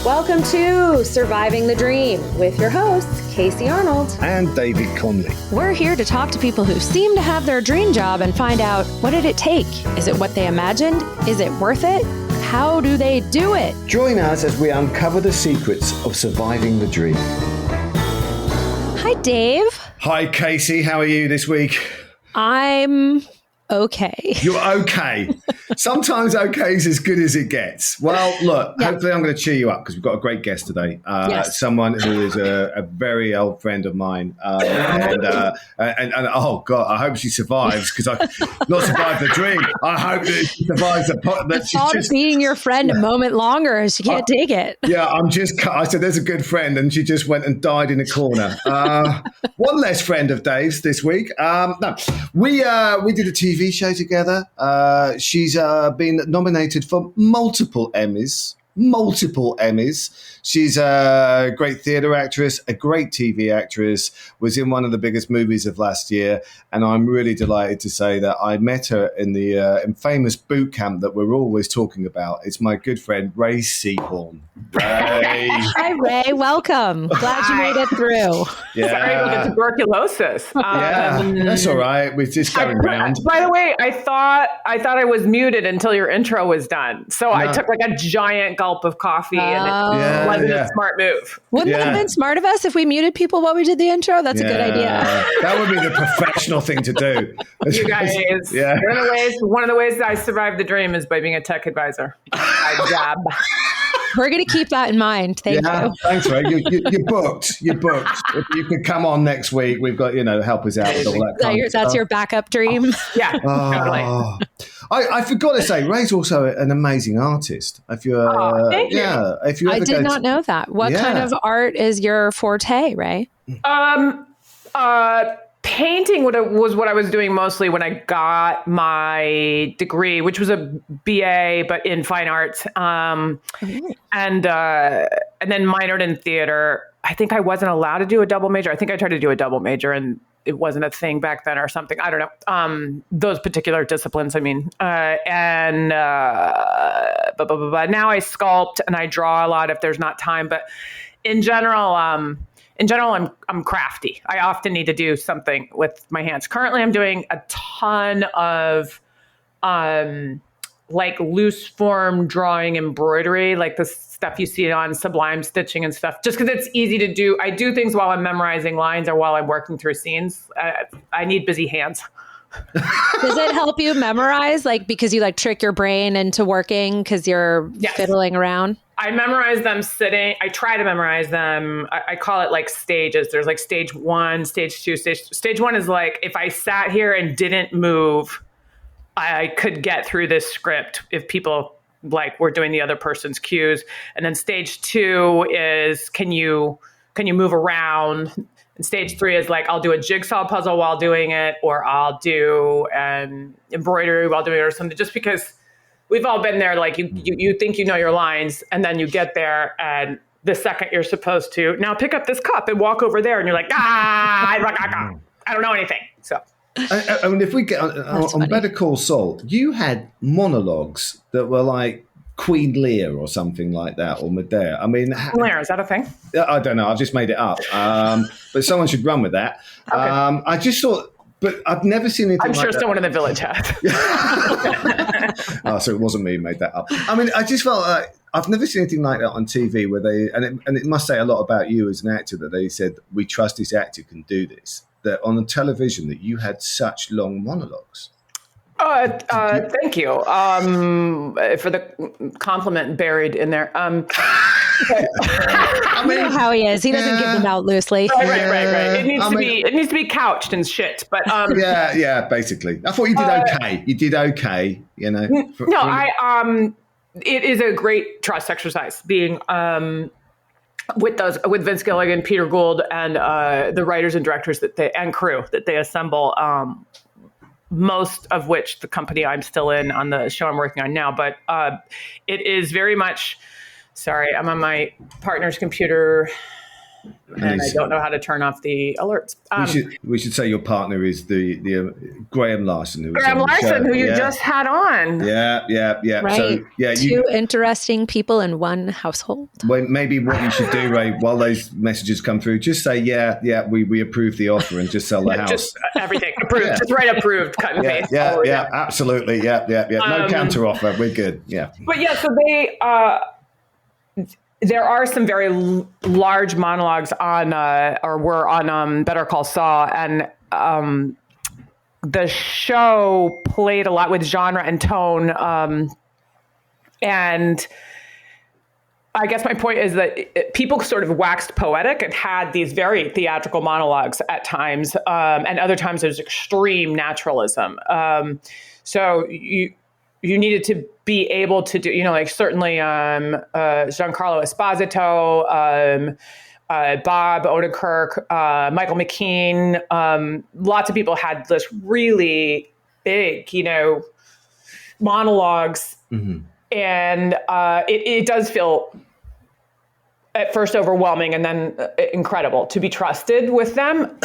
Welcome to Surviving the Dream with your hosts, Casey Arnold and David Conley. We're here to talk to people who seem to have their dream job and find out, what did it take? Is it what they imagined? Is it worth it? How do they do it? Join us as we uncover the secrets of surviving the dream. Hi, Dave. Hi, Casey. How are you this week? I'm okay. You're okay. Sometimes okay is as good as it gets. Well, look, Hopefully I'm going to cheer you up because we've got a great guest today. Yes. Someone who is a very old friend of mine. And oh, God, I hope she survives because I've not survived the dream. I hope that she survives the thought of being your friend a moment longer. She can't take it. Yeah, I said, there's a good friend, and she just went and died in a corner. One less friend of Dave's this week. No, we did a TV show together. She's been nominated for multiple Emmys. She's a great theatre actress, a great TV actress, was in one of the biggest movies of last year. And I'm really delighted to say that I met her in the famous boot camp that we're always talking about. It's my good friend, RHEA SEEHORN. Ray. Hi, Ray. Welcome. Glad you made it through. Yeah. Sorry with the tuberculosis. That's all right. We're just going round. By the way, I thought I was muted until your intro was done. So I took like a giant gulp of coffee and it wasn't a smart move. Wouldn't that have been smart of us if we muted people while we did the intro? That's a good idea. That would be the professional thing to do. You guys, one of the ways that I survived the dream is by being a tech advisor. My job. We're going to keep that in mind. Thank you. Thanks, Ray. You're booked. If you could come on next week, we've got, help us out with all that. That's your backup dream? Yeah, totally. I forgot to say, Ray's also an amazing artist. Thank you. I did not know that. What kind of art is your forte, Ray? Painting was what I was doing mostly when I got my degree, which was a BA, but in fine arts, and then minored in theater. I think I wasn't allowed to do a double major. I think I tried to do a double major, and it wasn't a thing back then or something. I don't know. Those particular disciplines, I mean. But now I sculpt and I draw a lot if there's not time. But in general, I'm crafty. I often need to do something with my hands. Currently, I'm doing a ton of like loose form drawing embroidery, like the stuff you see on Sublime Stitching and stuff, just because it's easy to do. I do things while I'm memorizing lines or while I'm working through scenes. I need busy hands. Does it help you memorize, like because you like trick your brain into working because you're fiddling around? I memorize them sitting. I try to memorize them. I call it like stages. There's like stage 1, stage 2, stage 1 is like, if I sat here and didn't move, I could get through this script if people like were doing the other person's cues. And then stage 2 is, can you move around? And stage 3 is like, I'll do a jigsaw puzzle while doing it, or I'll do an embroidery while doing it or something, just because we've all been there. Like you think you know your lines, and then you get there, and the second you're supposed to now pick up this cup and walk over there, and you're like, I don't know anything. So, I mean, if we get on Better Call Saul, you had monologues that were like Queen Lear or something like that, or Medea. I mean, Lear, is that a thing? I don't know. I've just made it up, but someone should run with that. Okay. I just thought. But I've never seen anything. I'm sure someone in the village has. So it wasn't me who made that up. I mean, I just felt like I've never seen anything like that on TV where they, and it must say a lot about you as an actor that they said, we trust this actor can do this. That on the television that you had such long monologues. Thank you for the compliment buried in there. I mean, you know how he is. He doesn't give them out loosely. Right. It needs to be couched and shit. But basically. I thought you did okay. You did okay. It is a great trust exercise being with Vince Gilligan, Peter Gould, and the writers and directors and crew that they assemble. Most of which the company I'm still in on the show I'm working on now, but it is very much. Sorry, I'm on my partner's computer and I don't know how to turn off the alerts. We should say your partner is the Graham Larson. Who you just had on. Yeah. Right. So two interesting people in one household. Well, maybe what you should do, Ray, while those messages come through, just say, we approve the offer and just sell the house. Just everything approved. Just write approved, cut and paste. Yeah, absolutely. Yeah. No counter offer. We're good. Yeah. But so they, there are some very large monologues on, were on Better Call Saul, and the show played a lot with genre and tone, and I guess my point is that people sort of waxed poetic and had these very theatrical monologues at times, and other times there's extreme naturalism. So you needed to be able to do, certainly Giancarlo Esposito, Bob Odenkirk, Michael McKean, lots of people had this really big, monologues. Mm-hmm. And it does feel at first overwhelming and then incredible to be trusted with them.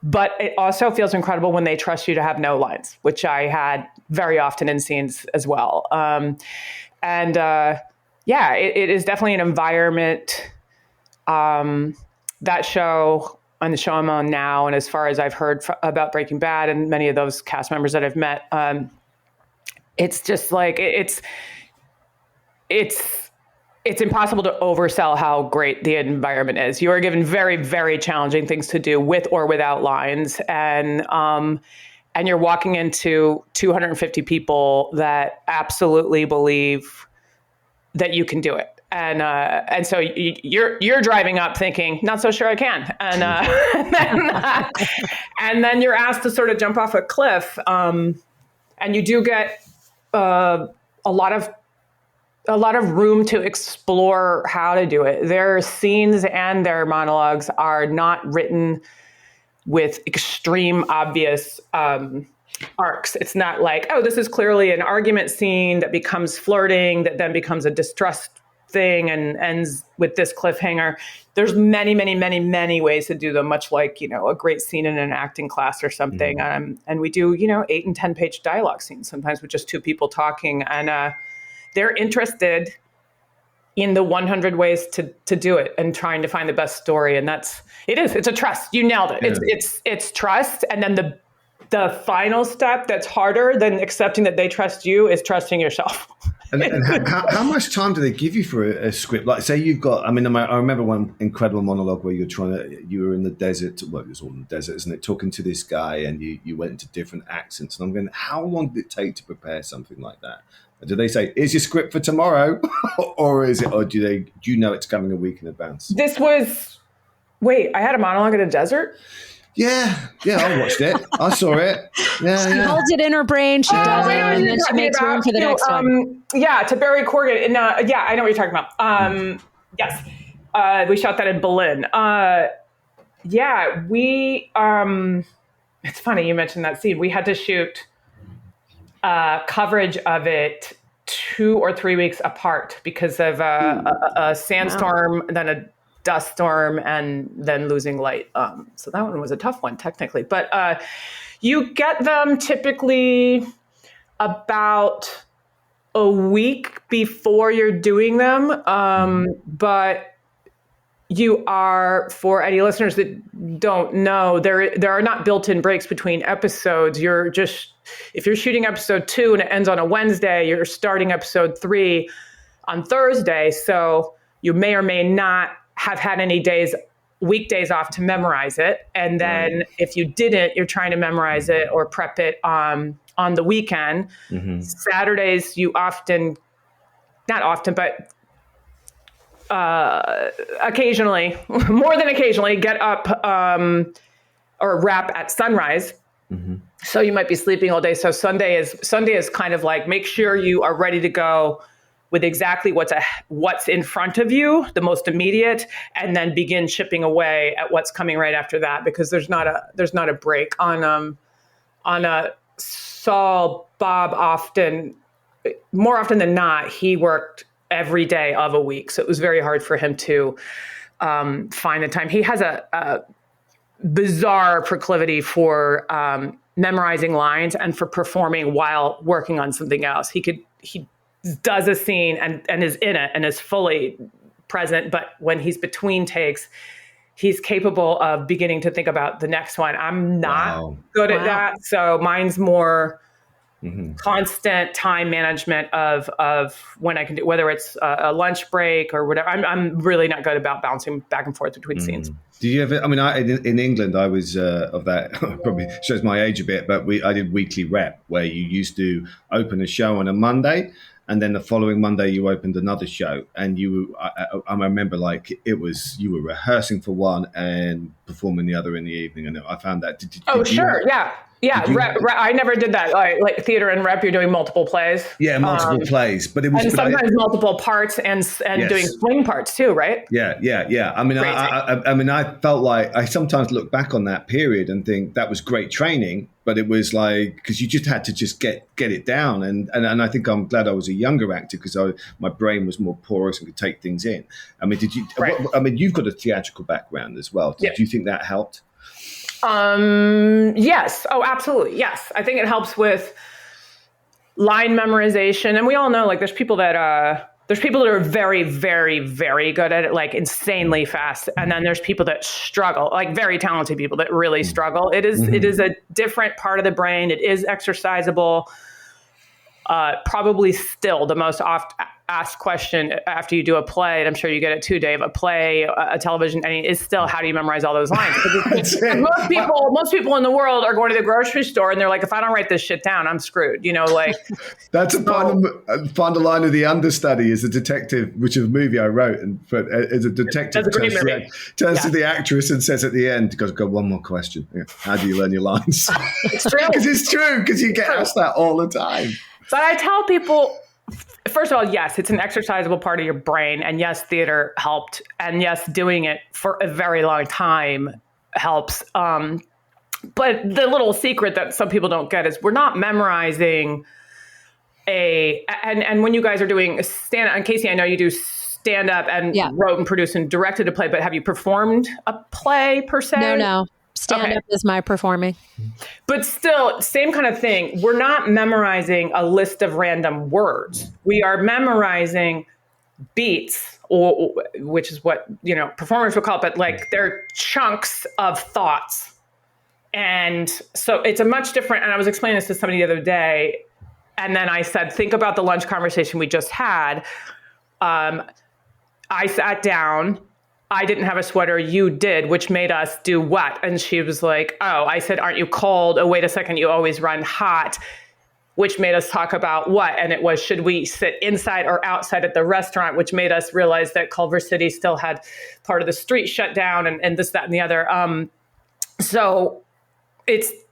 But it also feels incredible when they trust you to have no lines, which I had very often in scenes as well. It is definitely an environment, that show and the show I'm on now. And as far as I've heard about Breaking Bad and many of those cast members that I've met, it's just like, it's impossible to oversell how great the environment is. You are given very, very challenging things to do with or without lines. And you're walking into 250 people that absolutely believe that you can do it. And so you're driving up thinking, not so sure I can. And then you're asked to sort of jump off a cliff. And you do get a lot of room to explore how to do it. Their scenes and their monologues are not written with extreme obvious arcs. It's not like, this is clearly an argument scene that becomes flirting, that then becomes a distrust thing and ends with this cliffhanger. There's many, many, many, many ways to do them, much like, a great scene in an acting class or something. Mm-hmm. And we do, 8 and 10 page dialogue scenes, sometimes with just two people talking. And they're interested in the 100 ways to do it and trying to find the best story. And it's a trust. You nailed it. Yeah. It's trust. And then the final step that's harder than accepting that they trust you is trusting yourself. And how much time do they give you for a script? Like, say you've got, I remember one incredible monologue where you were in the desert. Well, it was all in the desert, isn't it? Talking to this guy and you went into different accents. And I'm going, how long did it take to prepare something like that? Do they say, "Is your script for tomorrow," or do you know it's coming a week in advance? I had a monologue in a desert. Yeah, I watched it. I saw it. Yeah, she holds it in her brain. She does it, and then she makes room for the next one. To Barry Corgan. And I know what you're talking about. Yes, we shot that in Berlin. It's funny you mentioned that scene. We had to shoot coverage of it 2 or 3 weeks apart because of a sandstorm, then a dust storm, and then losing light. So that one was a tough one technically, but you get them typically about a week before you're doing them. But you are, for any listeners that don't know, there are not built-in breaks between episodes. If you're shooting episode 2 and it ends on a Wednesday, you're starting episode 3 on Thursday. So you may or may not have had any weekdays off to memorize it. And then if you didn't, you're trying to memorize it or prep it on the weekend. Mm-hmm. Saturdays, you not often, but occasionally, more than occasionally, get up or wrap at sunrise. Mm-hmm. So you might be sleeping all day. So Sunday is kind of like, make sure you are ready to go with exactly what's in front of you, the most immediate, and then begin chipping away at what's coming right after that, because there's not a break on a Saul. Bob more often than not, he worked every day of a week. So it was very hard for him to find the time. He has a bizarre proclivity for memorizing lines and for performing while working on something else. He does a scene and is in it and is fully present, but when he's between takes, he's capable of beginning to think about the next one. I'm not good at that. So mine's more constant time management of when I can do, whether it's a lunch break or whatever. I'm really not good about bouncing back and forth between scenes. Did you ever, I mean, in England, I was of that, probably shows my age a bit, but I did weekly rep where you used to open a show on a Monday and then the following Monday you opened another show. And I remember like you were rehearsing for one and performing the other in the evening. And I found that. Yeah. I never did that. Like theater and rep, you're doing multiple plays. Yeah, multiple plays, but it was sometimes multiple parts and doing swing parts too, right? Yeah. I mean, I felt like I sometimes look back on that period and think that was great training, but it was like because you just had to just get it down, and I think I'm glad I was a younger actor because my brain was more porous and could take things in. I mean, did you? Right. I mean, you've got a theatrical background as well. Do you think that helped? Yes. Oh, absolutely. Yes. I think it helps with line memorization. And we all know, like, there's people that are very, very, very good at it, like insanely fast. And then there's people that struggle, like very talented people that really struggle. It is a different part of the brain. It is exercisable. Probably still the most oft asked question after you do a play, and I'm sure you get it too, Dave, a play, a television, is still how do you memorize all those lines? Most people in the world are going to the grocery store and they're like, if I don't write this shit down, I'm screwed. Like that's find a line of the understudy is a detective, which is a movie I wrote, but as a detective turns to the actress and says at the end, "Got one more question. Yeah. How do you learn your lines?" It's true. It's true because you get asked that all the time. But I tell people, first of all, yes, it's an exercisable part of your brain. And yes, theater helped. And yes, doing it for a very long time helps. But the little secret that some people don't get is we're not memorizing and when you guys are doing stand-up, and Casey, I know you do stand-up and wrote and produced and directed a play, but have you performed a play per se? No. Stand-up is my performing. But still, same kind of thing. We're not memorizing a list of random words. We are memorizing beats, which is what, performers would call it, but like they're chunks of thoughts. And so it's a much different, and I was explaining this to somebody the other day, and then I said, think about the lunch conversation we just had. I sat down. I didn't have a sweater, you did, which made us do what? And she was like, oh, I said, aren't you cold? Oh, wait a second, you always run hot, which made us talk about what? And it was, should we sit inside or outside at the restaurant, which made us realize that Culver City still had part of the street shut down and this, that, and the other. So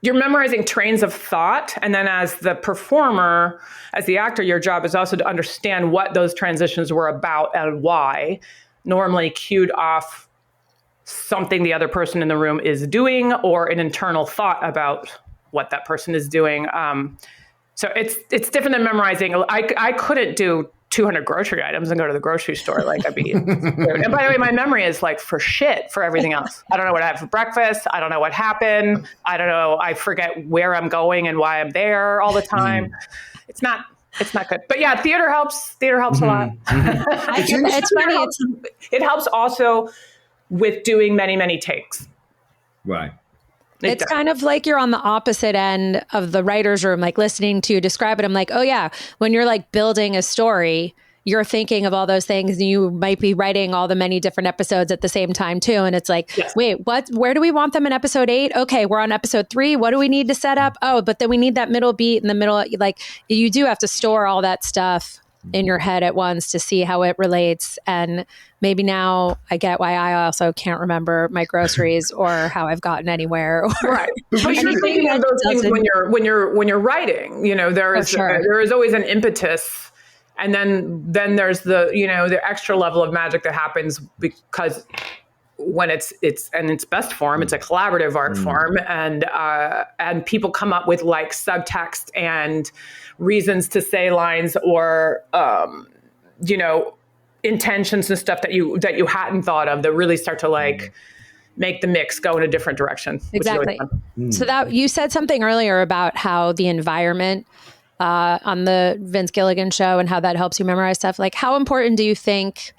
you're memorizing trains of thought. And then as the performer, as the actor, your job is also to understand what those transitions were about and why. Normally cued off something the other person in the room is doing or an internal thought about what that person is doing. So it's different than memorizing. I couldn't do 200 grocery items and go to the grocery store. Like I'd be, and by the way, my memory is like for everything else. I don't know what I had for breakfast. I don't know what happened. I don't know. I forget where I'm going and why I'm there all the time. It's not good. But yeah, theater helps. Theater helps a lot. It's funny. It helps also with doing many, many takes. Right. It's kind of like you're on the opposite end of the writer's room, like listening to you describe it. I'm like, oh yeah, when you're like building a story, you're thinking of all those things and you might be writing all the many different episodes at the same time too. And it's like, wait, where do we want them in episode 8? Okay, we're on episode 3. What do we need to set up? Oh, but then we need that middle beat in the middle. Like you do have to store all that stuff in your head at once to see how it relates. And maybe now I get why I also can't remember my groceries or how I've gotten anywhere. Right. But you're thinking of those things when you're writing, there is always an impetus. And then there's the extra level of magic that happens because when it's in its best form, it's a collaborative art form, and people come up with like subtext and reasons to say lines or intentions and stuff that you hadn't thought of that really start to like make the mix go in a different direction. Exactly. So that you said something earlier about how the environment on the Vince Gilligan show and how that helps you memorize stuff. Like, how important do you think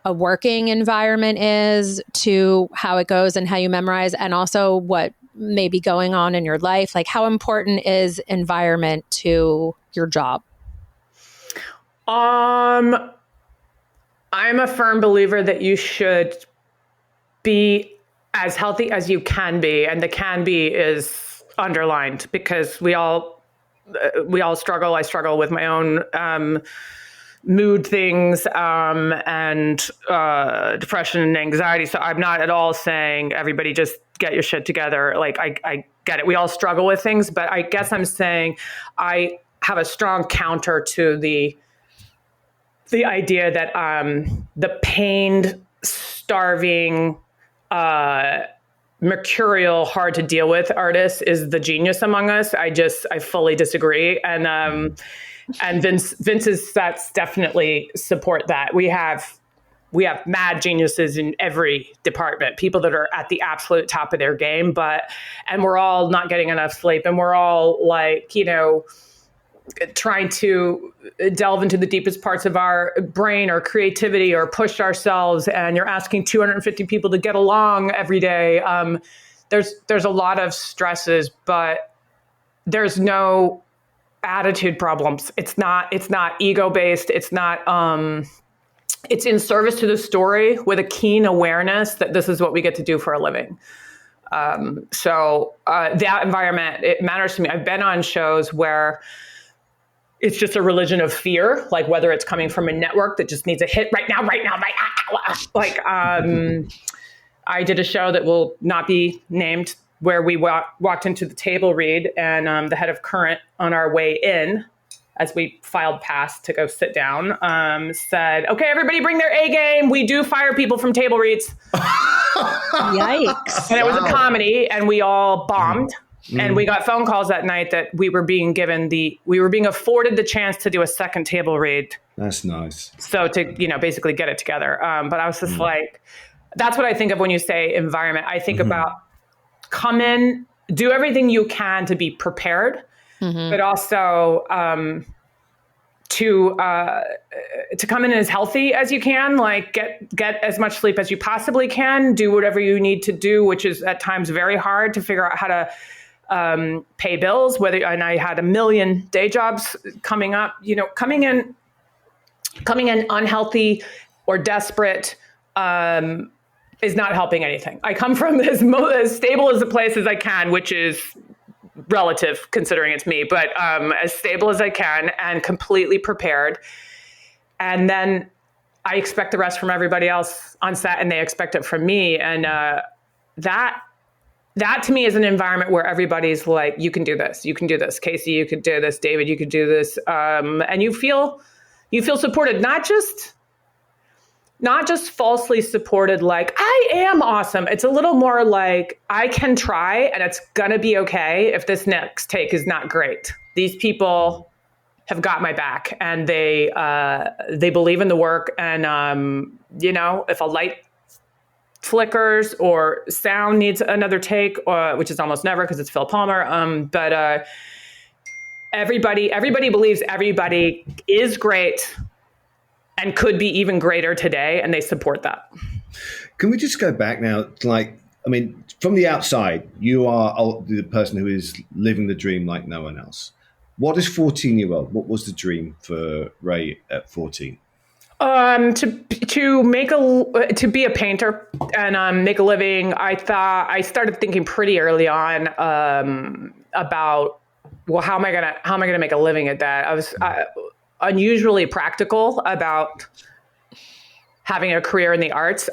a working environment is to how it goes and how you memorize, and also what may be going on in your life? Like, how important is environment to your job? I'm a firm believer that you should be as healthy as you can be, and the "can be" is underlined because we all struggle. I struggle with my own mood things and depression and anxiety. So I'm not at all saying everybody just get your shit together. Like I get it. We all struggle with things, but I guess I'm saying I have a strong counter to the idea that the pained, starving, mercurial, hard to deal with artist is the genius among us. I fully disagree. And Vince's sets definitely support that. We have mad geniuses in every department, people that are at the absolute top of their game, and we're all not getting enough sleep, and we're all like, trying to delve into the deepest parts of our brain or creativity or push ourselves. And you're asking 250 people to get along every day. There's a lot of stresses, but there's no attitude problems. It's not ego based. It's not, it's in service to the story with a keen awareness that this is what we get to do for a living. So that environment, it matters to me. I've been on shows where it's just a religion of fear, like whether it's coming from a network that just needs a hit right now. Like, I did a show that will not be named where we walked into the table read, and the head of Current on our way in, as we filed past to go sit down, said, "Okay, everybody bring their A game. We do fire people from table reads." Yikes. And it was a comedy, and we all bombed. And we got phone calls that night that we were being afforded the chance to do a second table read. That's nice. So to, basically get it together. But I was just like, that's what I think of when you say environment. I think about come in, do everything you can to be prepared, but also to come in as healthy as you can, like get as much sleep as you possibly can, do whatever you need to do, which is at times very hard to figure out how to pay bills, and I had a million day jobs coming up, coming in unhealthy or desperate, is not helping anything. I come from as stable as a place as I can, which is relative considering it's me, but as stable as I can and completely prepared. And then I expect the rest from everybody else on set, and they expect it from me. And that to me is an environment where everybody's like, you can do this, you can do this, Casey, you could do this, David, you could do this. And you feel supported, not just falsely supported, like, I am awesome. It's a little more like, I can try and it's gonna be okay if this next take is not great. These people have got my back, and they believe in the work. And, if a light flickers or sound needs another take, which is almost never because it's Phil Palmer. But everybody believes everybody is great and could be even greater today, and they support that. Can we just go back now? From the outside, you are the person who is living the dream like no one else. What is 14-year-old? What was the dream for Ray at 14? To be a painter and make a living. I started thinking pretty early on about, well, how am I gonna make a living at that? I was unusually practical about having a career in the arts.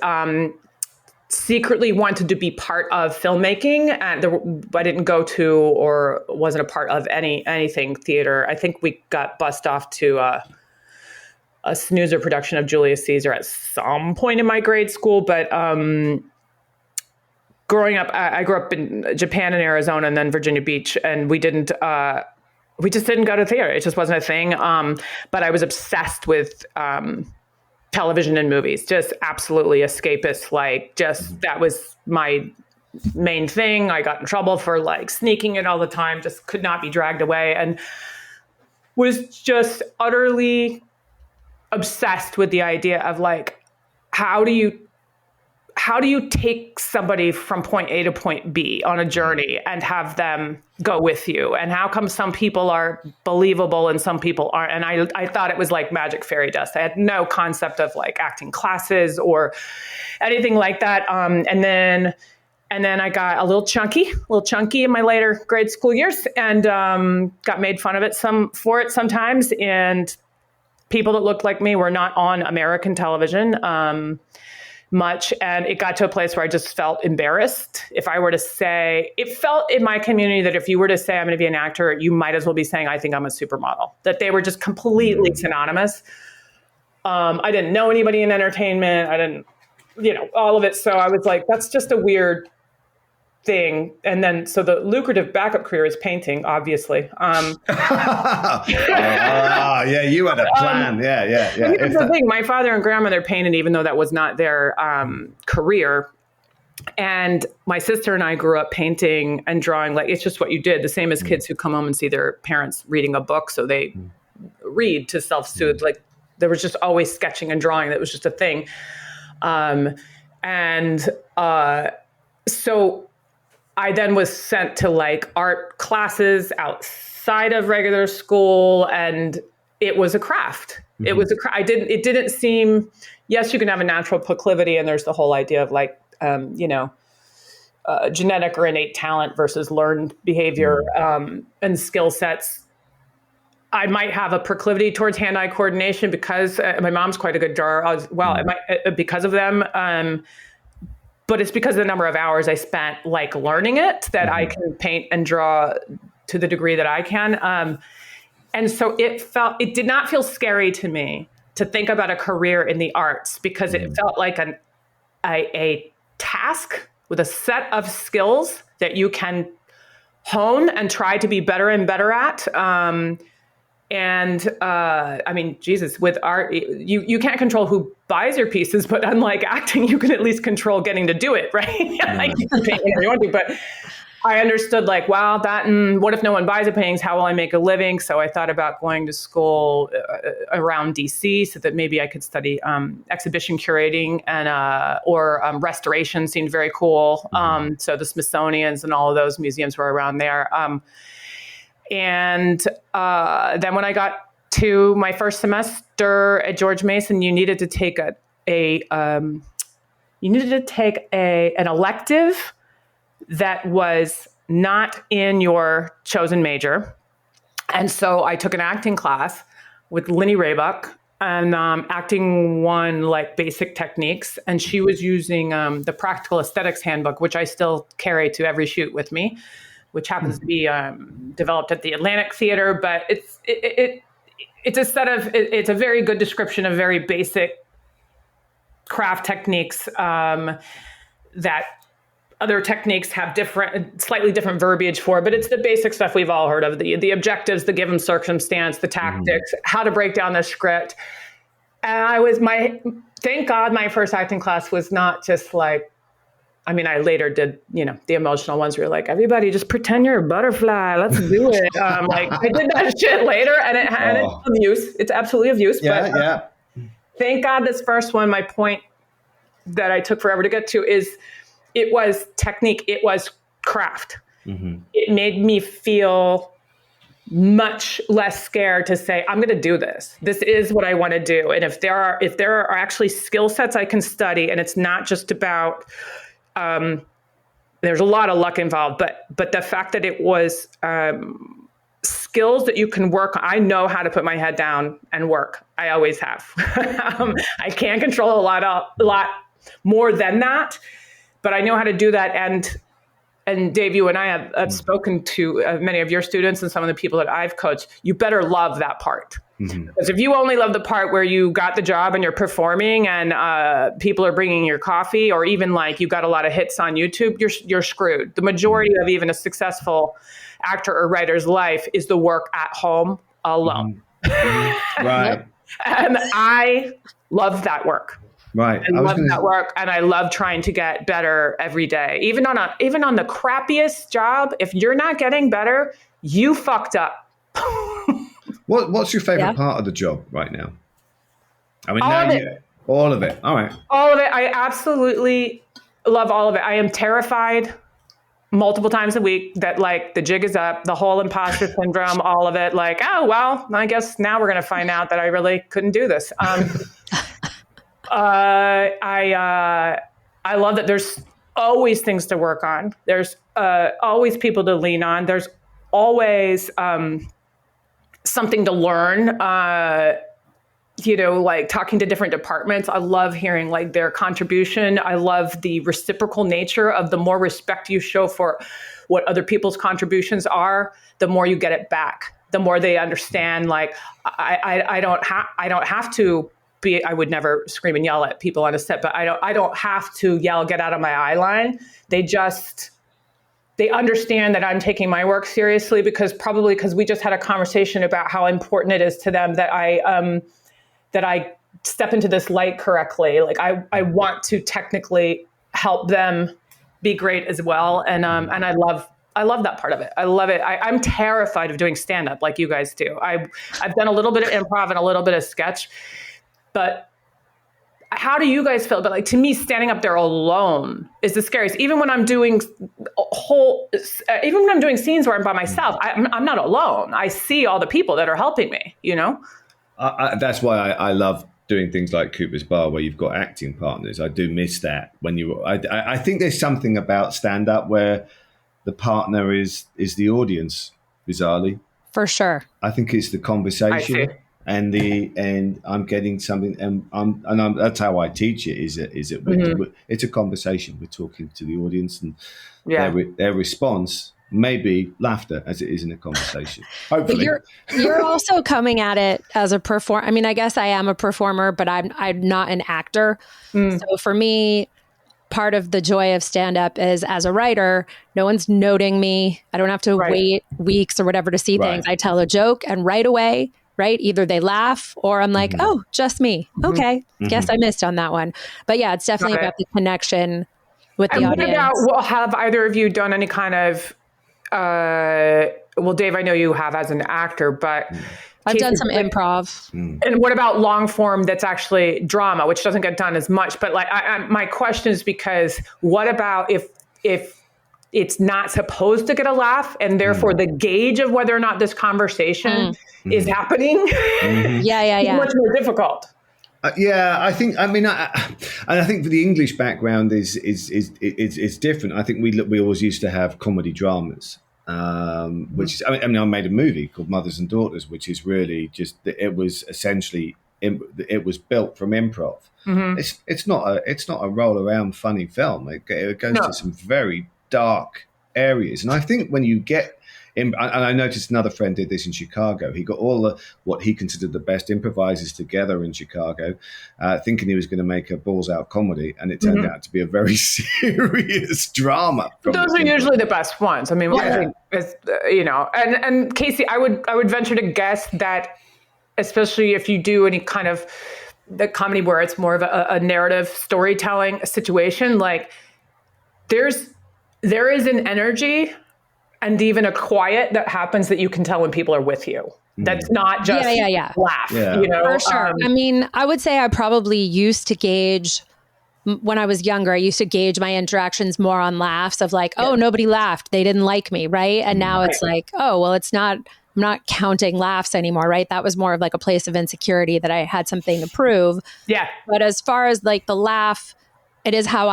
Secretly wanted to be part of filmmaking, and I didn't go to or wasn't a part of anything theater. I think we got bussed off to a snoozer production of Julius Caesar at some point in my grade school. But growing up, I grew up in Japan and Arizona and then Virginia Beach, and we just didn't go to theater. It just wasn't a thing. But I was obsessed with television and movies, just absolutely escapist. Like just, that was my main thing. I got in trouble for like sneaking it all the time, just could not be dragged away, and was just utterly obsessed with the idea of like, how do you take somebody from point A to point B on a journey and have them go with you? And how come some people are believable and some people aren't? And I thought it was like magic fairy dust. I had no concept of like acting classes or anything like that. And then I got a little chunky in my later grade school years, and got made fun of it for it sometimes. And people that looked like me were not on American television much. And it got to a place where I just felt embarrassed. If I were to say, it felt in my community that if you were to say I'm going to be an actor, you might as well be saying I think I'm a supermodel, that they were just completely synonymous. I didn't know anybody in entertainment. I didn't, all of it. So I was like, that's just a weird thing. And then, so the lucrative backup career is painting, obviously. Yeah, you had a plan. Yeah. Here's the thing. My father and grandmother painted, even though that was not their career. And my sister and I grew up painting and drawing. Like, it's just what you did. The same as kids who come home and see their parents reading a book, so they read to self-soothe. Like, there was just always sketching and drawing. That was just a thing. So I then was sent to like art classes outside of regular school, and it was a craft. It was it didn't seem, yes, you can have a natural proclivity, and there's the whole idea of like, genetic or innate talent versus learned behavior, and skill sets. I might have a proclivity towards hand-eye coordination because my mom's quite a good drawer as well. It might, because of them. But it's because of the number of hours I spent like learning it that I can paint and draw to the degree that I can. And so it did not feel scary to me to think about a career in the arts, because it felt like a task with a set of skills that you can hone and try to be better and better at. I mean, Jesus, with art, you can't control who buys your pieces, but unlike acting, you can at least control getting to do it, right? Like, you can paint whatever you want to, but I understood like, wow, what if no one buys the paintings? How will I make a living? So I thought about going to school around DC so that maybe I could study exhibition curating or restoration seemed very cool. So the Smithsonian's and all of those museums were around there. And then when I got to my first semester at George Mason, you needed to take an elective that was not in your chosen major. And so I took an acting class with Linny Raybuck, and acting one like basic techniques. And she was using the Practical Aesthetics Handbook, which I still carry to every shoot with me, which happens to be developed at the Atlantic Theater. But it's a very good description of very basic craft techniques that other techniques have slightly different verbiage for, but it's the basic stuff we've all heard of, the objectives, the given circumstance, the tactics, how to break down the script. And thank God my first acting class was not just like, I mean, I later did, the emotional ones where you're like, everybody just pretend you're a butterfly. Let's do it. Like, I did that shit later, and it's of use. It's absolutely of use. Yeah. Thank God this first one, my point that I took forever to get to is it was technique. It was craft. It made me feel much less scared to say, I'm going to do this. This is what I want to do. And if there are actually skill sets I can study, and it's not just about, there's a lot of luck involved, but the fact that it was skills that you can work on. I know how to put my head down and work. I always have. I can't control a lot more than that, but I know how to do that. And Dave, you and I have spoken to many of your students and some of the people that I've coached. You better love that part. Because if you only love the part where you got the job and you're performing and people are bringing your coffee, or even like you got a lot of hits on YouTube, you're screwed. The majority of even a successful actor or writer's life is the work at home alone. Right. And I love that work. Right. I love that work, and I love trying to get better every day. Even on the crappiest job, if you're not getting better, you fucked up. What's your favorite part of the job right now? I mean, all of it. All right. All of it. I absolutely love all of it. I am terrified multiple times a week that like the jig is up, the whole imposter syndrome, all of it. Like, oh, well, I guess now we're going to find out that I really couldn't do this. I love that there's always things to work on. There's always people to lean on. There's always something to learn. Like talking to different departments. I love hearing like their contribution. I love the reciprocal nature of the more respect you show for what other people's contributions are, the more you get it back. The more they understand, like I don't have to be, I would never scream and yell at people on a set, but I don't have to yell, get out of my eye line. They understand that I'm taking my work seriously because we just had a conversation about how important it is to them that I step into this light correctly. Like I want to technically help them be great as well. And I love that part of it. I love it. I'm terrified of doing stand-up like you guys do. I've done a little bit of improv and a little bit of sketch, but how do you guys feel? But like, to me, standing up there alone is the scariest. Even when I'm doing scenes where I'm by myself, I'm not alone. I see all the people that are helping me, That's why I love doing things like Cooper's Bar, where you've got acting partners. I do miss that I think there's something about stand-up where the partner is the audience, bizarrely. For sure. I think it's the conversation and I'm getting something, and that's how I teach it. It's a conversation. We're talking to the audience, and their response may be laughter, as it is in a conversation. Hopefully, but you're also coming at it as a performer. I mean, I guess I am a performer, but I'm not an actor. So for me, part of the joy of stand-up is, as a writer, no one's noting me. I don't have to wait weeks or whatever to see things. I tell a joke, and right away, either they laugh or I'm like, oh, just me. Okay, guess I missed on that one. But yeah, it's definitely about the connection with the audience. Have either of you done any kind of well, Dave, I know you have as an actor, but I've done some improv. And what about long form that's actually drama, which doesn't get done as much? But like, my question is because what about if it's not supposed to get a laugh, and therefore the gauge of whether or not this conversation is happening is much more difficult. I think. I mean, and I think for the English background is different. I think we always used to have comedy dramas, which is. I mean, I made a movie called Mothers and Daughters, which is really just. It was essentially. It was built from improv. It's not a roll around funny film. It goes to some very dark areas, and I think when you get. And I noticed another friend did this in Chicago. He got all what he considered the best improvisers together in Chicago, thinking he was going to make a balls out comedy, and it turned out to be a very serious drama. Those are usually the best ones. I mean, I think is, and Casey, I would venture to guess that, especially if you do any kind of the comedy where it's more of a narrative storytelling situation, like there is an energy and even a quiet that happens that you can tell when people are with you. That's not just laugh, For sure. I mean, I would say I probably used to gauge, when I was younger, I used to gauge my interactions more on laughs of like, oh, nobody laughed. They didn't like me, right? And now it's like, oh, well, I'm not counting laughs anymore, right? That was more of like a place of insecurity that I had something to prove. Yeah. But as far as like the laugh, it is how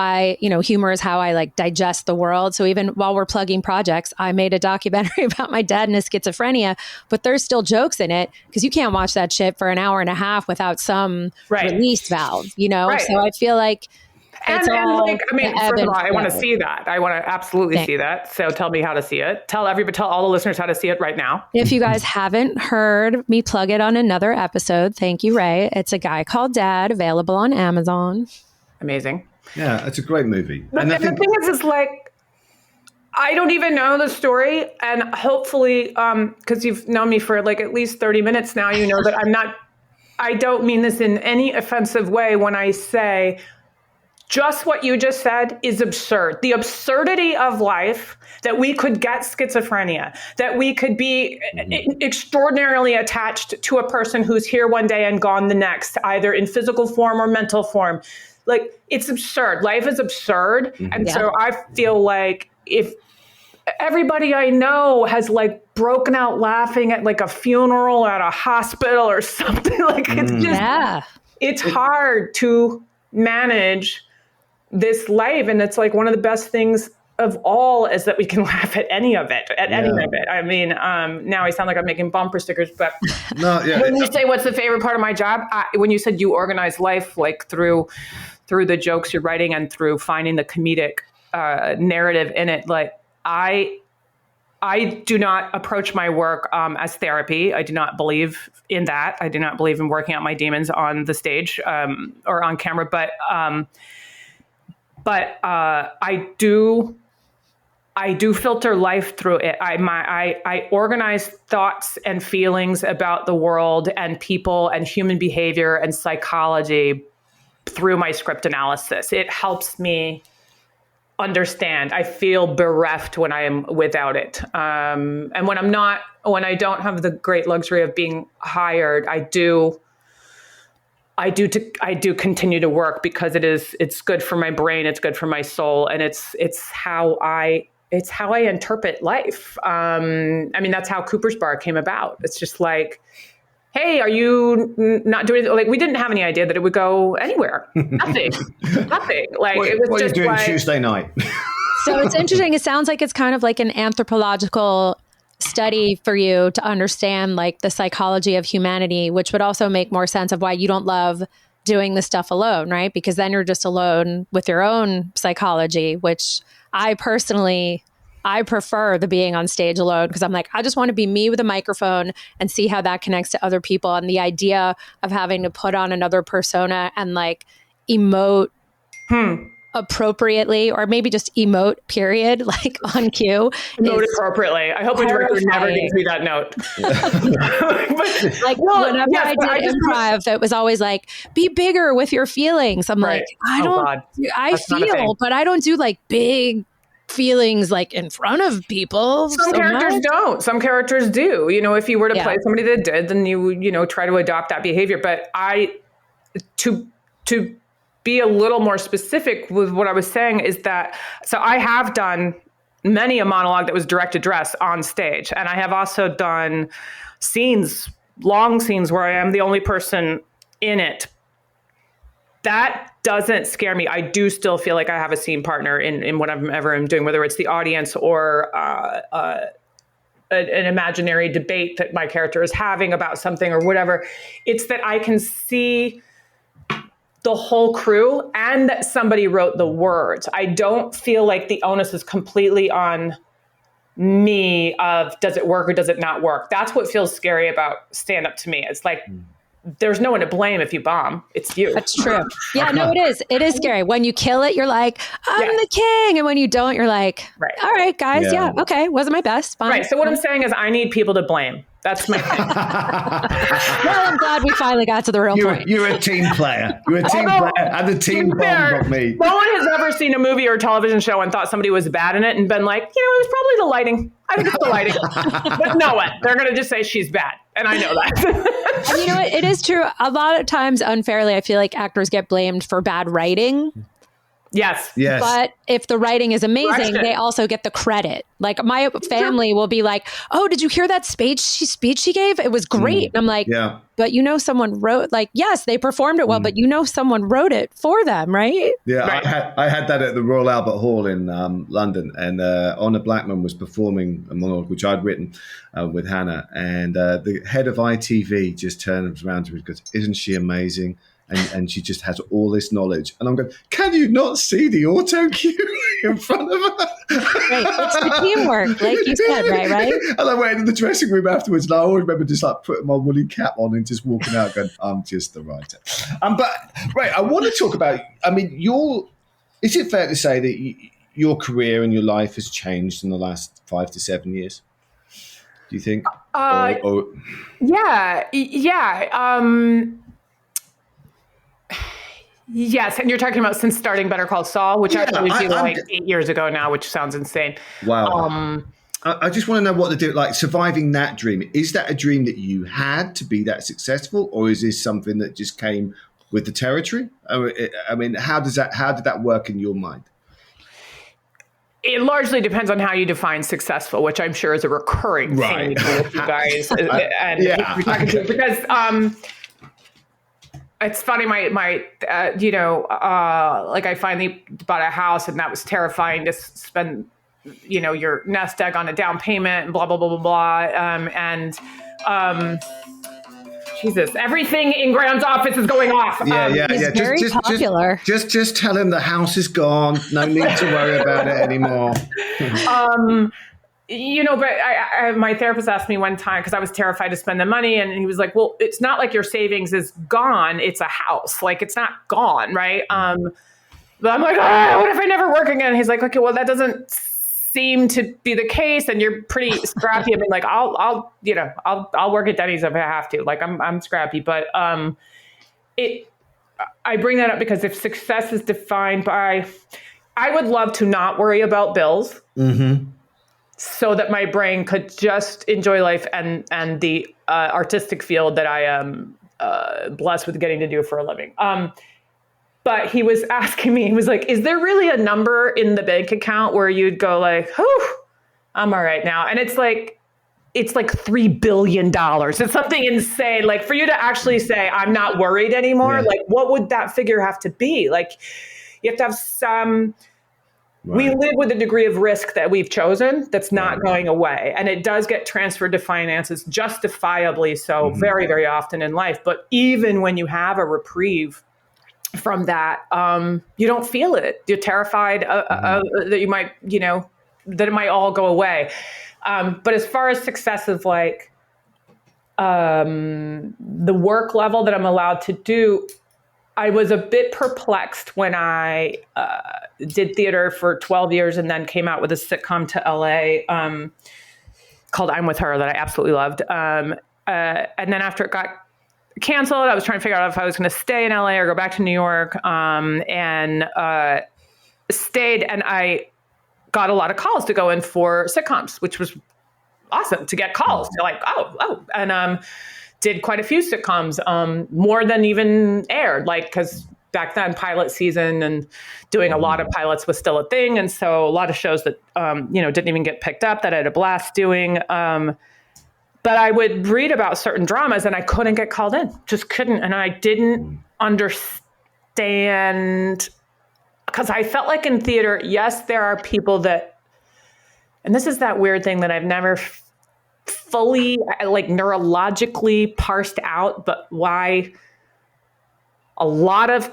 humor is how I like digest the world. So even while we're plugging projects, I made a documentary about my dad and his schizophrenia, but there's still jokes in it because you can't watch that shit for an hour and a half without some release valve, So I feel like first of all, I want to see that. I want to absolutely see that. So tell me how to see it. Tell all the listeners how to see it right now. If you guys haven't heard me plug it on another episode, thank you, Ray. It's A Guy Called Dad, available on Amazon. Amazing. Yeah, it's a great movie. But the thing is like, I don't even know the story. And hopefully, because you've known me for like at least 30 minutes now, you know that I'm not I don't mean this in any offensive way when I say just what you just said is absurd. The absurdity of life, that we could get schizophrenia, that we could be extraordinarily attached to a person who's here one day and gone the next, either in physical form or mental form. Like, it's absurd. Life is absurd. And so I feel like if everybody I know has like broken out laughing at like a funeral at a hospital or something, like it's just, it's hard to manage this life. And it's like one of the best things of all is that we can laugh at any of it, any of it. I mean, now I sound like I'm making bumper stickers, but when you say what's the favorite part of my job, when you said you organize life, like through the jokes you're writing and through finding the comedic narrative in it, like I do not approach my work as therapy. I do not believe in that. I do not believe in working out my demons on the stage or on camera, but I do filter life through it. I organize thoughts and feelings about the world and people and human behavior and psychology through my script analysis. It helps me understand. I feel bereft when I am without it. And when I don't have the great luxury of being hired, I do continue to work because it's good for my brain, it's good for my soul, and it's how I interpret life. I mean, that's how Cooper's Bar came about. It's just like, hey, are you not doing it? Like, we didn't have any idea that it would go anywhere. Nothing. Like, it was what just are you doing like, Tuesday night? So it's interesting. It sounds like it's kind of like an anthropological study for you to understand like the psychology of humanity, which would also make more sense of why you don't love doing the stuff alone, right? Because then you're just alone with your own psychology, which I prefer the being on stage alone, because I'm like, I just want to be me with a microphone and see how that connects to other people. And the idea of having to put on another persona and like emote appropriately, or maybe just emote, period, like on cue. Emote appropriately. I hope the director never gives me that note. Like, whenever I did improv, it was always like, be bigger with your feelings. I'm like, I feel, but I don't do like big feelings like in front of people. Some characters don't. Some characters do. You know, if you were to play somebody that did, then you try to adopt that behavior. But to be a little more specific with what I was saying is that, so I have done many a monologue that was direct address on stage. And I have also done long scenes where I am the only person in it. That doesn't scare me. I do still feel like I have a scene partner in whatever I'm doing, whether it's the audience or an imaginary debate that my character is having about something or whatever. It's that I can see the whole crew and that somebody wrote the words. I don't feel like the onus is completely on me of does it work or does it not work. That's what feels scary about stand-up to me. It's like, there's no one to blame if you bomb. It's you. That's true. Yeah, no, it is. It is scary. When you kill it, you're like, I'm the king. And when you don't, you're like, all right, guys. Yeah. Okay. Wasn't my best. Fine. Right. So what I'm saying is I need people to blame. That's my thing. Well, I'm glad we finally got to the real point. You're a team player. You're a team player. And the team bombed on me. No one has ever seen a movie or a television show and thought somebody was bad in it and been like, it was probably the lighting. I think it's the lighting. But no one. They're going to just say she's bad. And I know that. And you know what? It is true. A lot of times, unfairly, I feel like actors get blamed for bad writing. Yes. But if the writing is amazing, they also get the credit. Like my family will be like, oh, did you hear that speech she gave? It was great. And I'm like, but someone wrote, like, yes, they performed it well, but someone wrote it for them, right? Yeah, right. I had that at the Royal Albert Hall in London, and Honor Blackman was performing a monologue which I'd written with Hannah, and the head of ITV just turns around to me and goes, isn't she amazing? And she just has all this knowledge. And I'm going, can you not see the auto cue in front of her? Right. It's the teamwork, like you said, right? And I went into the dressing room afterwards, and I always remember just like putting my woolly cap on and just walking out going, I'm just the writer. But I want to talk about, is it fair to say that your career and your life has changed in the last 5 to 7 years? Do you think? Yeah. Yes, and you're talking about since starting Better Call Saul, which actually would be like 8 years ago now, which sounds insane. Wow. I just want to know what to do. Like surviving that dream. Is that a dream that you had to be that successful, or is this something that just came with the territory? I mean, how did that work in your mind? It largely depends on how you define successful, which I'm sure is a recurring thing with you guys. Because it's funny, like I finally bought a house, and that was terrifying to spend, your nest egg on a down payment and blah, blah, blah, blah, blah. Jesus, everything in Graham's office is going off. He's very popular. Just tell him the house is gone. No need to worry about it anymore. But my therapist asked me one time, because I was terrified to spend the money, and he was like, well, it's not like your savings is gone. It's a house. Like, it's not gone, right? But I'm like, what if I never work again? He's like, okay, well, that doesn't seem to be the case, and you're pretty scrappy. I mean, like, I'll work at Denny's if I have to. Like, I'm scrappy, but I bring that up because if success is defined by, I would love to not worry about bills, so that my brain could just enjoy life and the artistic field that I am blessed with getting to do for a living. But he was asking me, he was like, is there really a number in the bank account where you'd go like, whew, I'm all right now? And it's like $3 billion. It's something insane. Like, for you to actually say, I'm not worried anymore, like, what would that figure have to be? Like, you have to have some, we live with a degree of risk that we've chosen that's not going away. And it does get transferred to finances, justifiably so, very, very often in life. But even when you have a reprieve from that, you don't feel it. You're terrified that you might, that it might all go away. But as far as success of like the work level that I'm allowed to do, I was a bit perplexed when I did theater for 12 years and then came out with a sitcom to LA called I'm With Her that I absolutely loved. And then after it got canceled, I was trying to figure out if I was going to stay in LA or go back to New York, and stayed. And I got a lot of calls to go in for sitcoms, which was awesome to get calls. They're like, oh, and did quite a few sitcoms, more than even aired, like, because back then pilot season and doing a lot of pilots was still a thing. And so a lot of shows that, didn't even get picked up that I had a blast doing. But I would read about certain dramas and I couldn't get called in, just couldn't. And I didn't understand, because I felt like in theater, yes, there are people that, and this is that weird thing that I've never fully like neurologically parsed out, but why a lot of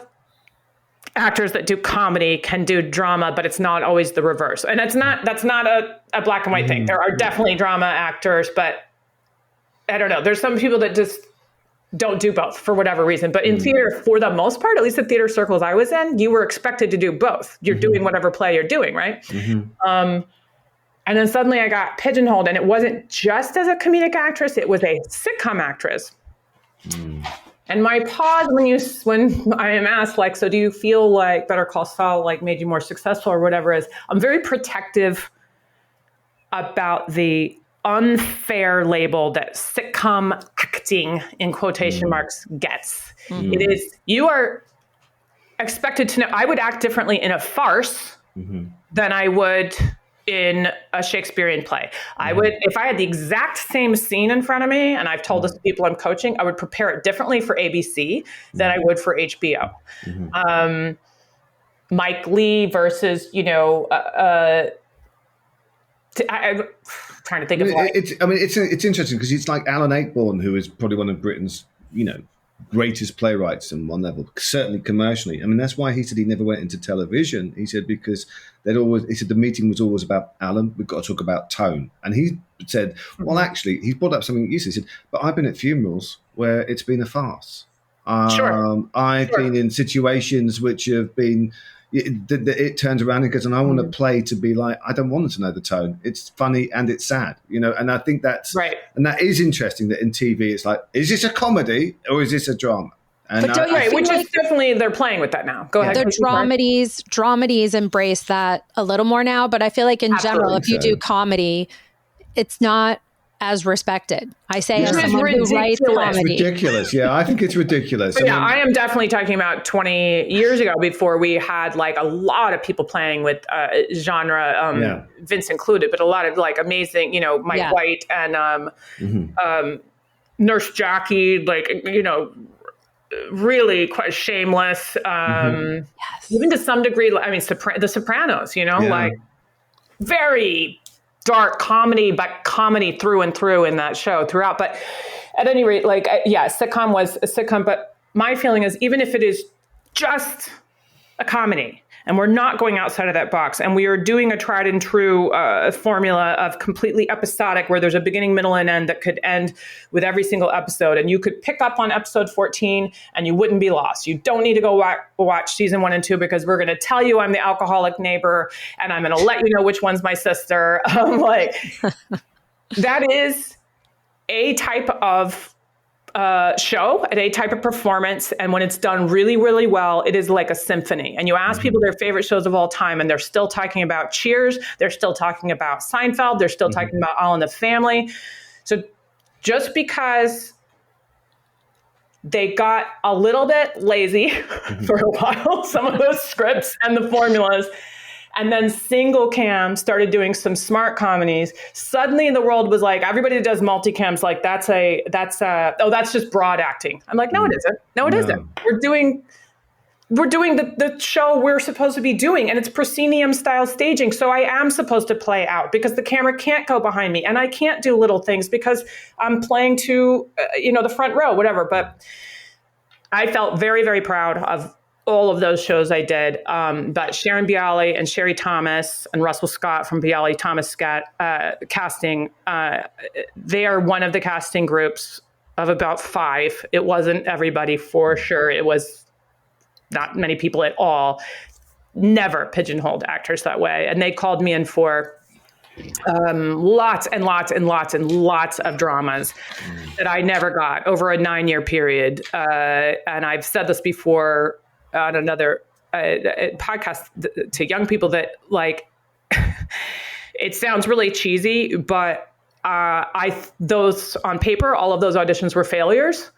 actors that do comedy can do drama, but it's not always the reverse. And that's not a black and white thing. There are definitely drama actors, but I don't know. There's some people that just don't do both for whatever reason. But in theater, for the most part, at least the theater circles I was in, you were expected to do both. You're doing whatever play you're doing, right? And then suddenly I got pigeonholed, and it wasn't just as a comedic actress, it was a sitcom actress. And my pause when I am asked, like, so do you feel like Better Call Saul like made you more successful or whatever, is I'm very protective about the unfair label that sitcom acting in quotation marks gets. It is, you are expected to know. I would act differently in a farce than I would in a Shakespearean play. I would, if I had the exact same scene in front of me, and I've told this to people I'm coaching, I would prepare it differently for ABC than I would for HBO. Mike Lee versus, I'm trying to think of like, it's interesting because it's like Alan Ayckbourn, who is probably one of Britain's, greatest playwrights on one level, certainly commercially. I mean, that's why he said he never went into television. He said because he said the meeting was always about, Alan, we've got to talk about tone. And he said, well, actually, he brought up something you said. He said, but I've been at funerals where it's been a farce. I've been in situations which have been, it turns around and goes, and I want to play to be like, I don't want to know the tone. It's funny and it's sad, and I think that's right. And that is interesting that in TV, it's like, is this a comedy or is this a drama? And But don't you Right, feel which like is definitely, they're playing with that now. Go ahead. the dramedies embrace that a little more now? But I feel like in general, if you do comedy, it's not as respected. I say as It's someone who writes ridiculous. comedy. ridiculous. Yeah, I think it's ridiculous. But yeah, I am definitely talking about 20 years ago, before we had like a lot of people playing with genre, Vince included, but a lot of like amazing, Mike White and Nurse Jackie, like, really quite shameless. Even to some degree, I mean, The Sopranos, like very dark comedy, but comedy through and through in that show throughout. But at any rate, like, sitcom was a sitcom. But my feeling is, even if it is just a comedy, and we're not going outside of that box, and we are doing a tried and true formula of completely episodic, where there's a beginning, middle, and end that could end with every single episode, and you could pick up on episode 14 and you wouldn't be lost. You don't need to go watch season 1 and 2, because we're going to tell you I'm the alcoholic neighbor, and I'm going to let you know which one's my sister. That is a type of show, at a type of performance, and when it's done really, really well, it is like a symphony. And you ask people their favorite shows of all time, and they're still talking about Cheers, they're still talking about Seinfeld, they're still talking about All in the Family. So just because they got a little bit lazy for a while, some of those scripts and the formulas, and then single cam started doing some smart comedies, suddenly the world was like, everybody that does multicams, like that's just broad acting. I'm like, no, it isn't. No, it isn't. We're doing the show we're supposed to be doing, and it's proscenium style staging. So I am supposed to play out, because the camera can't go behind me, and I can't do little things because I'm playing to, the front row, whatever. But I felt very, very proud of all of those shows I did. But Sharon Bialy and Sherry Thomas and Russell Scott from Bialy Thomas casting, they are one of the casting groups of about 5. It wasn't everybody, for sure. It was not many people at all. Never pigeonholed actors that way. And they called me in for lots and lots and lots and lots of dramas that I never got over a 9-year period. And I've said this before on another podcast to young people, that like, it sounds really cheesy, but those on paper, all of those auditions were failures.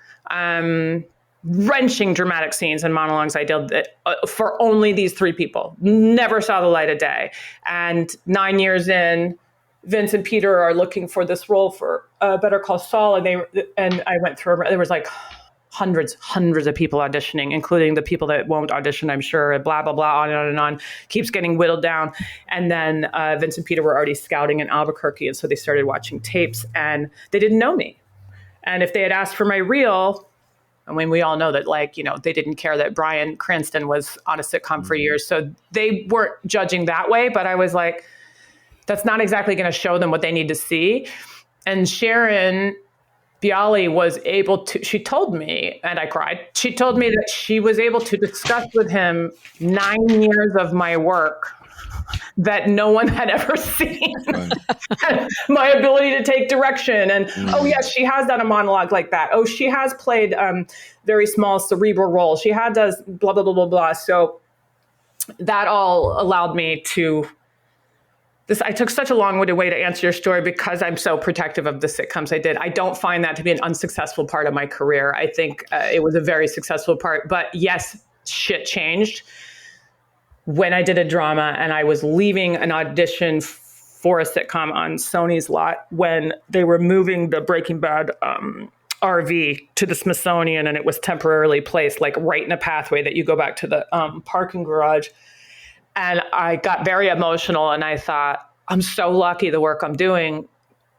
Wrenching dramatic scenes and monologues I did for only these 3 people, never saw the light of day. And 9 years in, Vince and Peter are looking for this role for Better Call Saul, and I went through. There was like hundreds of people auditioning, including the people that won't audition, I'm sure, blah, blah, blah, on and on, keeps getting whittled down. And then Vince and Peter were already scouting in Albuquerque. And so they started watching tapes, and they didn't know me. And if they had asked for my reel, I mean, we all know that, like, they didn't care that Bryan Cranston was on a sitcom for years. So they weren't judging that way. But I was like, that's not exactly going to show them what they need to see. And Sharon Bialy was able to, she told me, and I cried, she told me that she was able to discuss with him 9 years of my work that no one had ever seen. Right. My ability to take direction. And, oh, yes, she has done a monologue like that. Oh, she has played very small cerebral roles. She does blah, blah, blah, blah, blah. So that all allowed me to... I took such a long-winded way to answer your story, because I'm so protective of the sitcoms I did. I don't find that to be an unsuccessful part of my career. I think it was a very successful part. But yes, shit changed when I did a drama, and I was leaving an audition for a sitcom on Sony's lot when they were moving the Breaking Bad RV to the Smithsonian, and it was temporarily placed like right in a pathway that you go back to the parking garage. And I got very emotional, and I thought, I'm so lucky the work I'm doing,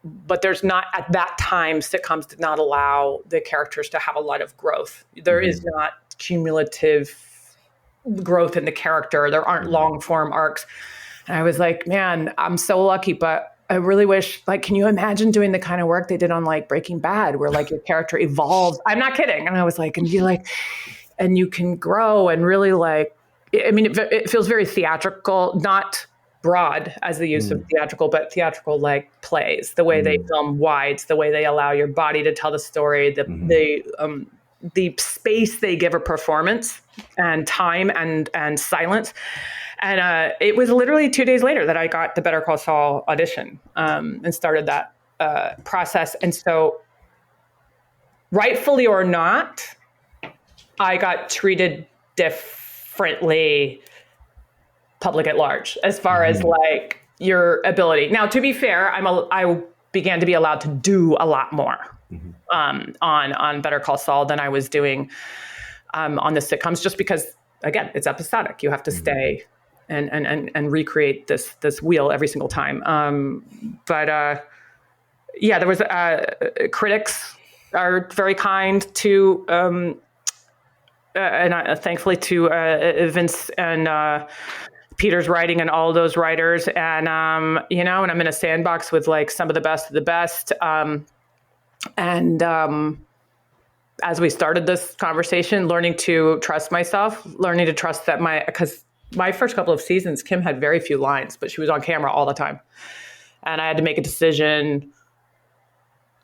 but there's not, at that time, sitcoms did not allow the characters to have a lot of growth. There is not cumulative growth in the character. There aren't long form arcs. And I was like, man, I'm so lucky, but I really wish, like, can you imagine doing the kind of work they did on like Breaking Bad, where like your character evolves? I'm not kidding. And I was like, and you can grow and really like, I mean, it feels very theatrical, not broad as the use of theatrical, but theatrical like plays, the way they film wides, the way they allow your body to tell the story, the the space they give a performance and time and silence. And it was literally 2 days later that I got the Better Call Saul audition and started that process. And so, rightfully or not, I got treated differently public at large as far as like your ability. Now, to be fair, I began to be allowed to do a lot more on Better Call Saul than I was doing on the sitcoms, just because, again, it's episodic. You have to stay and recreate this wheel every single time. But there was critics are very kind to, and thankfully to Vince and Peter's writing and all those writers. And, and I'm in a sandbox with like some of the best of the best. As we started this conversation, learning to trust myself, learning to trust that because my first couple of seasons, Kim had very few lines, but she was on camera all the time. And I had to make a decision,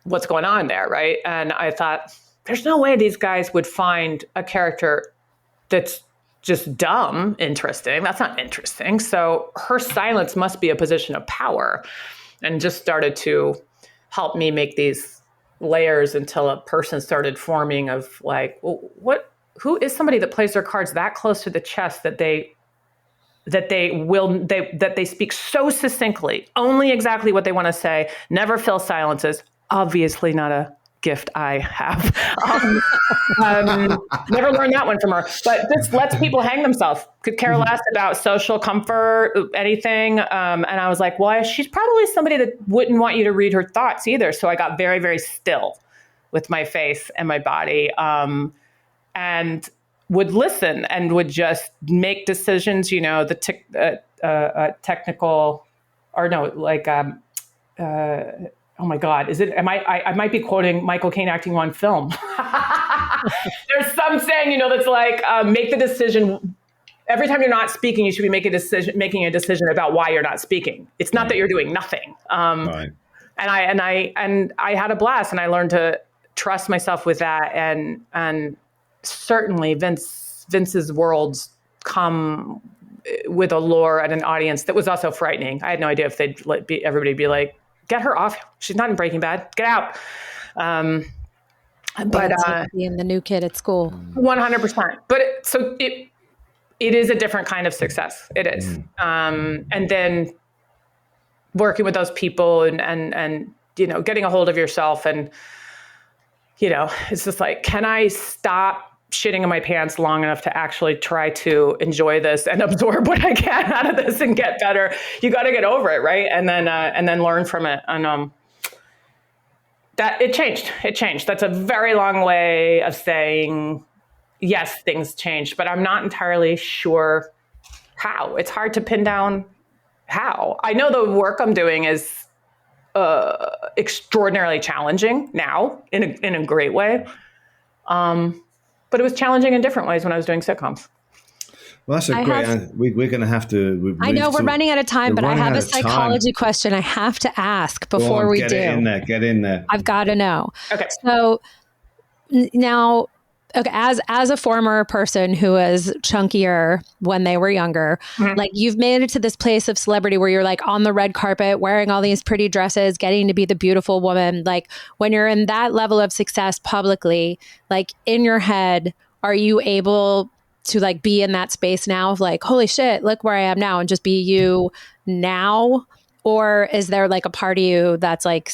what's going on there, right? And I thought, there's no way these guys would find a character that's just dumb interesting. That's not interesting. So her silence must be a position of power, and just started to help me make these layers until a person started forming of like, well, who is somebody that plays their cards that close to the chest that they speak so succinctly, only exactly what they want to say, never fill silences. Obviously not a gift I have. Never learned that one from her, but this lets people hang themselves. Could care less about social comfort, anything. And I was like, well, she's probably somebody that wouldn't want you to read her thoughts either. So I got very, very still with my face and my body, and would listen and would just make decisions, technical, or no, like, oh my God, I might be quoting Michael Caine acting on film. There's some saying, that's like, make the decision. Every time you're not speaking, you should be making a decision about why you're not speaking. It's not that you're doing nothing. Right. And I had a blast, and I learned to trust myself with that. And certainly Vince's worlds come with a lure and an audience that was also frightening. I had no idea if they'd let everybody be like, get her off. She's not in Breaking Bad. Get out. But being the new kid at school, 100%. But it is a different kind of success. It is. And then working with those people and getting a hold of yourself, and it's just like, can I stop shitting in my pants long enough to actually try to enjoy this and absorb what I can out of this and get better? You got to get over it, right? And then learn from it. And that it changed. That's a very long way of saying, yes, things changed, but I'm not entirely sure how. It's hard to pin down how. I know the work I'm doing is extraordinarily challenging now in a great way. But it was challenging in different ways when I was doing sitcoms. Well, that's we're going to have to. I know we're running out of time, but I have a psychology question I have to ask before we do. Get in there. I've got to know. Okay. So now, as a former person who was chunkier when they were younger, like, you've made it to this place of celebrity where you're like on the red carpet, wearing all these pretty dresses, getting to be the beautiful woman. Like, when you're in that level of success publicly, like, in your head, are you able to like be in that space now of like, holy shit, look where I am now, and just be you now? Or is there like a part of you that's like,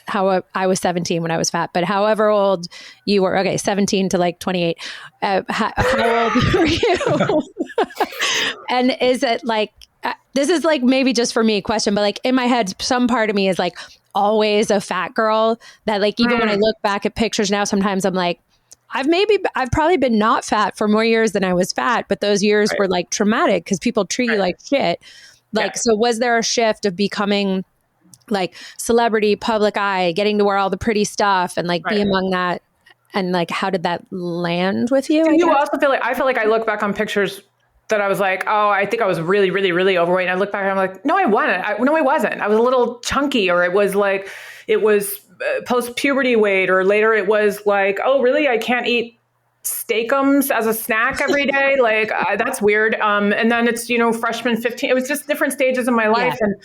how I was 17 when I was fat, but however old you were, 17 to like 28, how old were you? And is it like, this is like maybe just for me a question, but like in my head, some part of me is like always a fat girl that like, even when I look back at pictures now, sometimes I'm like, I've probably been not fat for more years than I was fat, but those years were like traumatic because people treat you like shit. Like, so was there a shift of becoming like celebrity, public eye, getting to wear all the pretty stuff and like be among that? And like, how did that land with you? You also feel like I look back on pictures that I was like, oh, I think I was really, really, really overweight. And I look back and I'm like, no, I wasn't. No, I wasn't. I was a little chunky, or it was post-puberty weight, or later it was like, oh, really? I can't eat steakums as a snack every day. Like that's weird. And then it's, freshman 15. It was just different stages of my life. And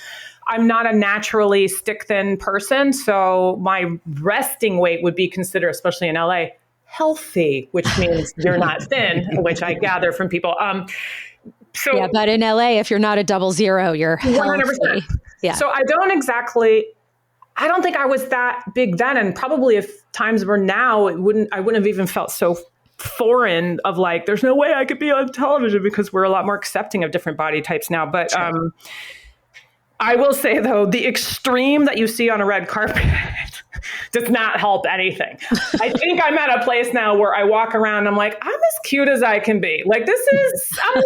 I'm not a naturally stick thin person. So my resting weight would be considered, especially in LA, healthy, which means you're not thin, which I gather from people. So but in LA, if you're not a 00, you're 100%. Healthy. Yeah. So I don't think I was that big then. And probably if times were now, I wouldn't have even felt so foreign of like, there's no way I could be on television, because we're a lot more accepting of different body types now. But sure. I will say, though, the extreme that you see on a red carpet does not help anything. I think I'm at a place now where I walk around and I'm like, I'm as cute as I can be. Like,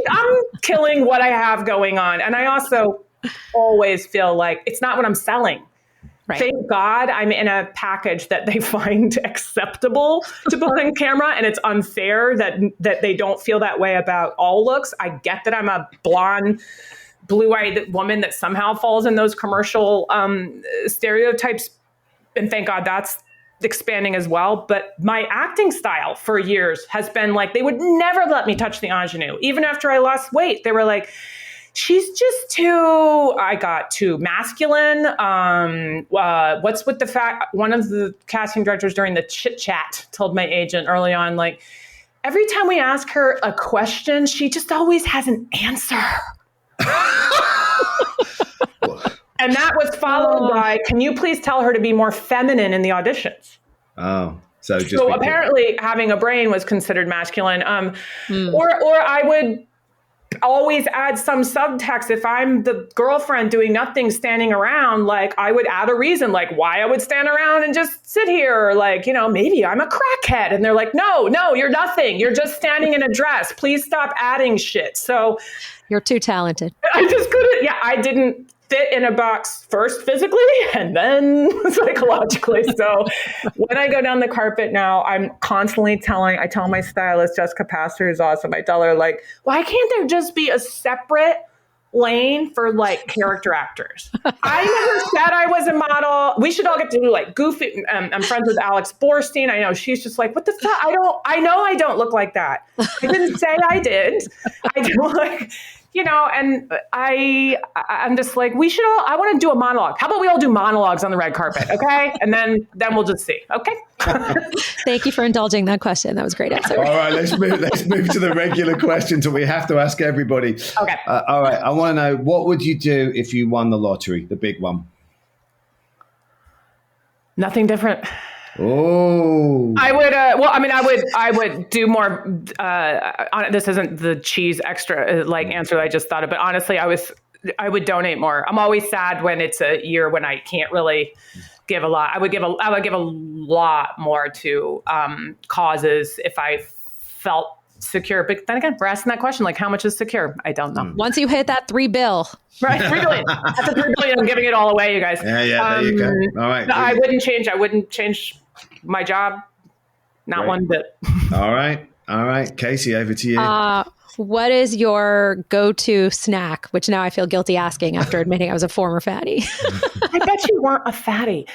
I'm killing what I have going on. And I also always feel like it's not what I'm selling. Right. Thank God I'm in a package that they find acceptable to put on camera, and it's unfair that they don't feel that way about all looks. I get that I'm a blonde, blue-eyed woman that somehow falls in those commercial stereotypes, and thank God that's expanding as well. But my acting style for years has been like, they would never let me touch the ingenue. Even after I lost weight, they were like, she's just I got too masculine. What's with the fact, one of the casting directors during the chit chat told my agent early on, like, every time we ask her a question, she just always has an answer. And that was followed by, can you please tell her to be more feminine in the auditions? Oh, so apparently having a brain was considered masculine. Or I would always add some subtext. If I'm the girlfriend doing nothing, standing around, like I would add a reason, like why I would stand around and just sit here. Like, maybe I'm a crackhead. And they're like, no, you're nothing. You're just standing in a dress. Please stop adding shit. So you're too talented. I just couldn't. Yeah, I didn't fit in a box first physically and then psychologically. So when I go down the carpet now, I'm constantly I tell my stylist, Jessica Pastor, who's awesome, I tell her, like, why can't there just be a separate lane for like character actors? I never said I was a model. We should all get to do like goofy. I'm friends with Alex Borstein. I know she's just like, what the fuck? I know I don't look like that. I didn't say I did. I don't like, and I'm just like, I want to do a monologue. How about we all do monologues on the red carpet? Okay. And then we'll just see. Okay. Thank you for indulging that question. That was a great answer. All right, let's move to the regular questions that we have to ask everybody. Okay. All right. I want to know, what would you do if you won the lottery, the big one? Nothing different. Oh, I would. I would do more. This isn't the cheese extra answer that I just thought of, but honestly, I would donate more. I'm always sad when it's a year when I can't really give a lot. I would give a lot more to causes if I felt secure. But then again, we're asking that question, like, how much is secure? I don't know. Once you hit that $3 billion. Right, $3 billion. That's $3 billion. I'm giving it all away, you guys. Yeah, there you go. All right. I wouldn't change my job. Not one bit. All right. Casey, over to you. What is your go-to snack? Which now I feel guilty asking after admitting I was a former fatty. I bet you weren't a fatty.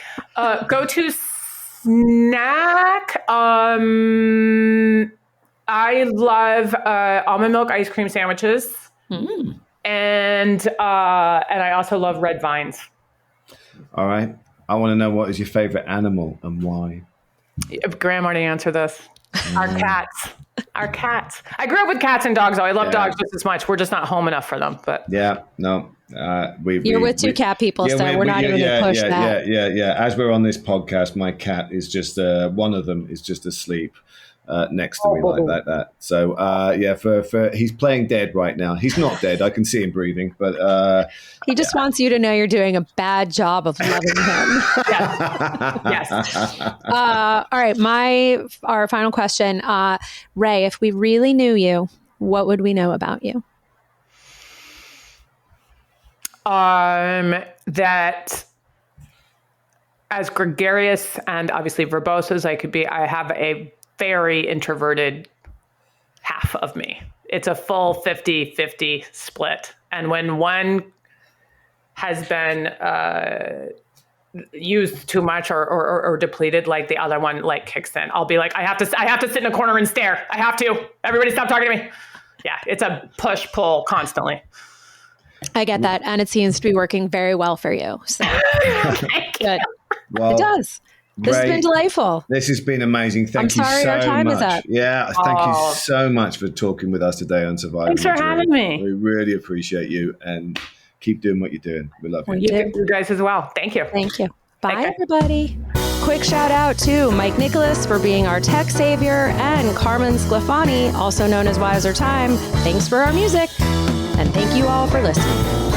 Go-to snack. I love almond milk ice cream sandwiches. And I also love red vines. All right. I want to know, what is your favorite animal and why? Graham already answered this. Our cats. I grew up with cats and dogs, though. I love dogs just as much. We're just not home enough for them. But yeah, no. You're with two cat people, so we're not even going to push that. Yeah. As we're on this podcast, my cat is just, one of them is just asleep next to me like that. So, for he's playing dead right now. He's not dead. I can see him breathing, but he just wants you to know you're doing a bad job of loving him. Yes. All right. Our final question, Ray, if we really knew you, what would we know about you? That as gregarious and obviously verbose as I could be, I have a very introverted half of me. It's a full 50-50 split. And when one has been used too much or depleted, like the other one like kicks in. I'll be like, I have to sit in a corner and stare. I have to. Everybody stop talking to me. Yeah, it's a push pull constantly. I get that, and it seems to be working very well for you. So good. Well, it does. This has been delightful. This has been amazing. Thank you so much. Our time is up. Yeah, thank you so much for talking with us today on Survivor. Thanks for having me. We really appreciate you, and keep doing what you're doing. We love you. You guys as well. Thank you. Thank you. Bye, everybody. Quick shout out to Mike Nicholas for being our tech savior, and Carmen Sclafani, also known as Wiser Time. Thanks for our music, and thank you all for listening.